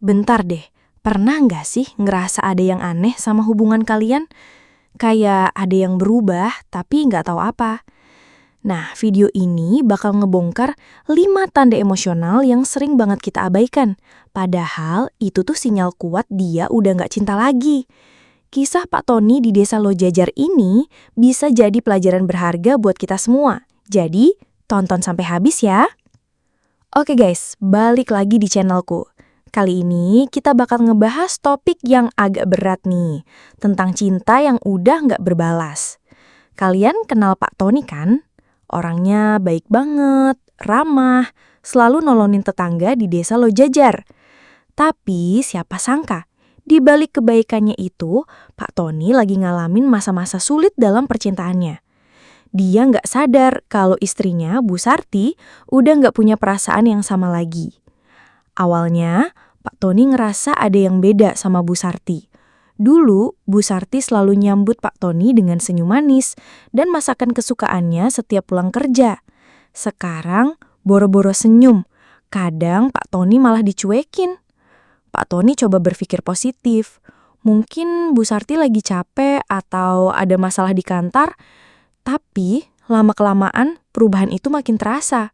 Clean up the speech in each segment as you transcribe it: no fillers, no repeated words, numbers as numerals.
Bentar deh, pernah nggak sih ngerasa ada yang aneh sama hubungan kalian? Kayak ada yang berubah tapi nggak tahu apa. Nah, video ini bakal ngebongkar 5 tanda emosional yang sering banget kita abaikan. Padahal itu tuh sinyal kuat dia udah nggak cinta lagi. Kisah Pak Tony di desa Lojajar ini bisa jadi pelajaran berharga buat kita semua. Jadi, tonton sampai habis ya. Oke guys, balik lagi di channelku. Kali ini kita bakal ngebahas topik yang agak berat nih, tentang cinta yang udah nggak berbalas. Kalian kenal Pak Tony kan? Orangnya baik banget, ramah, selalu nolongin tetangga di desa Lojajar. Tapi siapa sangka, di balik kebaikannya itu, Pak Tony lagi ngalamin masa-masa sulit dalam percintaannya. Dia nggak sadar kalau istrinya, Bu Sarti, udah nggak punya perasaan yang sama lagi. Awalnya, Pak Tony ngerasa ada yang beda sama Bu Sarti. Dulu, Bu Sarti selalu nyambut Pak Tony dengan senyum manis dan masakan kesukaannya setiap pulang kerja. Sekarang, boro-boro senyum. Kadang Pak Tony malah dicuekin. Pak Tony coba berpikir positif. Mungkin Bu Sarti lagi capek atau ada masalah di kantor. Tapi, lama-kelamaan perubahan itu makin terasa.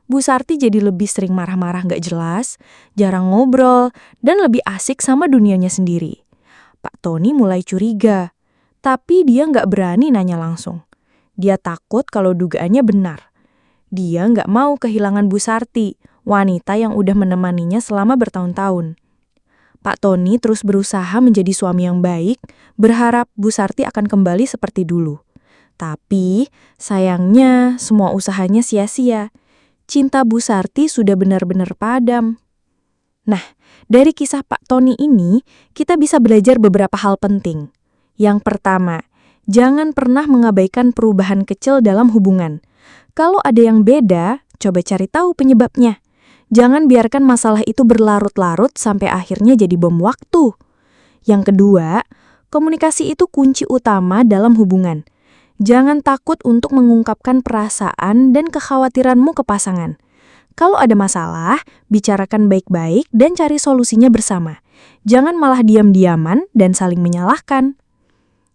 Bu Sarti jadi lebih sering marah-marah gak jelas, jarang ngobrol, dan lebih asik sama dunianya sendiri. Pak Tony mulai curiga, tapi dia gak berani nanya langsung. Dia takut kalau dugaannya benar. Dia gak mau kehilangan Bu Sarti, wanita yang udah menemaninya selama bertahun-tahun. Pak Tony terus berusaha menjadi suami yang baik, berharap Bu Sarti akan kembali seperti dulu. Tapi, sayangnya semua usahanya sia-sia. Cinta Bu Sarti sudah benar-benar padam. Nah, dari kisah Pak Tony ini, kita bisa belajar beberapa hal penting. Yang pertama, jangan pernah mengabaikan perubahan kecil dalam hubungan. Kalau ada yang beda, coba cari tahu penyebabnya. Jangan biarkan masalah itu berlarut-larut sampai akhirnya jadi bom waktu. Yang kedua, komunikasi itu kunci utama dalam hubungan. Jangan takut untuk mengungkapkan perasaan dan kekhawatiranmu ke pasangan. Kalau ada masalah, bicarakan baik-baik dan cari solusinya bersama. Jangan malah diam-diaman dan saling menyalahkan.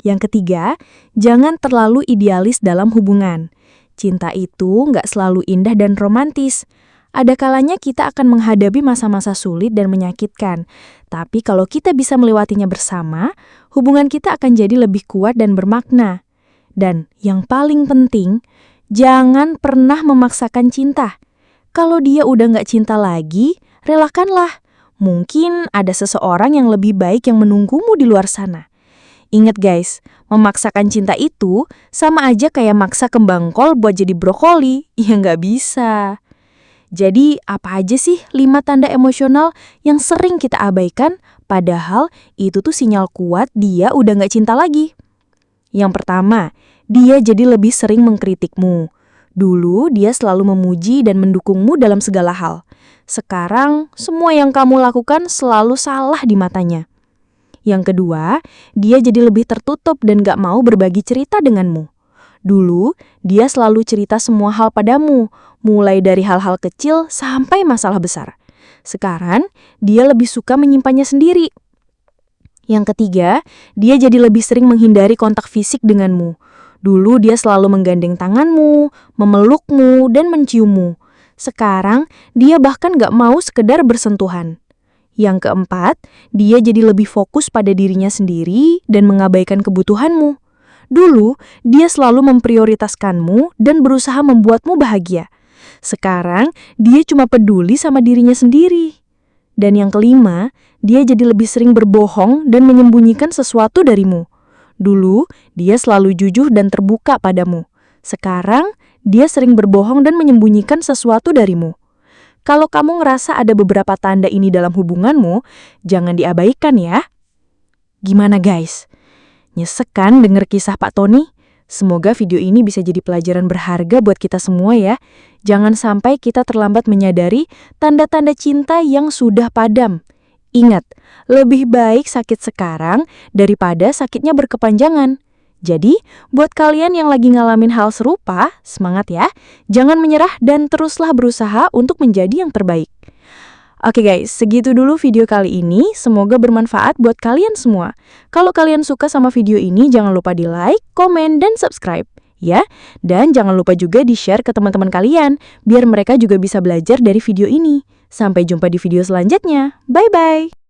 Yang ketiga, jangan terlalu idealis dalam hubungan. Cinta itu nggak selalu indah dan romantis. Ada kalanya kita akan menghadapi masa-masa sulit dan menyakitkan. Tapi kalau kita bisa melewatinya bersama, hubungan kita akan jadi lebih kuat dan bermakna. Dan yang paling penting, jangan pernah memaksakan cinta. Kalau dia udah nggak cinta lagi, relakanlah. Mungkin ada seseorang yang lebih baik yang menunggumu di luar sana. Ingat guys, memaksakan cinta itu sama aja kayak maksa kembang kol buat jadi brokoli. Ya nggak bisa. Jadi apa aja sih 5 tanda emosional yang sering kita abaikan, padahal itu tuh sinyal kuat dia udah nggak cinta lagi. Yang pertama, dia jadi lebih sering mengkritikmu. Dulu dia selalu memuji dan mendukungmu dalam segala hal. Sekarang, semua yang kamu lakukan selalu salah di matanya. Yang kedua, dia jadi lebih tertutup dan gak mau berbagi cerita denganmu. Dulu, dia selalu cerita semua hal padamu, mulai dari hal-hal kecil sampai masalah besar. Sekarang, dia lebih suka menyimpannya sendiri. Yang ketiga, dia jadi lebih sering menghindari kontak fisik denganmu. Dulu dia selalu menggandeng tanganmu, memelukmu, dan menciummu. Sekarang, dia bahkan gak mau sekedar bersentuhan. Yang keempat, dia jadi lebih fokus pada dirinya sendiri dan mengabaikan kebutuhanmu. Dulu, dia selalu memprioritaskanmu dan berusaha membuatmu bahagia. Sekarang, dia cuma peduli sama dirinya sendiri. Dan yang kelima, dia jadi lebih sering berbohong dan menyembunyikan sesuatu darimu. Dulu, dia selalu jujur dan terbuka padamu. Sekarang, dia sering berbohong dan menyembunyikan sesuatu darimu. Kalau kamu ngerasa ada beberapa tanda ini dalam hubunganmu, jangan diabaikan ya. Gimana guys? Nyesek kan denger kisah Pak Tony? Semoga video ini bisa jadi pelajaran berharga buat kita semua ya. Jangan sampai kita terlambat menyadari tanda-tanda cinta yang sudah padam. Ingat, lebih baik sakit sekarang daripada sakitnya berkepanjangan. Jadi, buat kalian yang lagi ngalamin hal serupa, semangat ya. Jangan menyerah dan teruslah berusaha untuk menjadi yang terbaik. Oke guys, segitu dulu video kali ini. Semoga bermanfaat buat kalian semua. Kalau kalian suka sama video ini, jangan lupa di like, komen, dan subscribe. Ya, dan jangan lupa juga di-share ke teman-teman kalian, biar mereka juga bisa belajar dari video ini. Sampai jumpa di video selanjutnya. Bye-bye!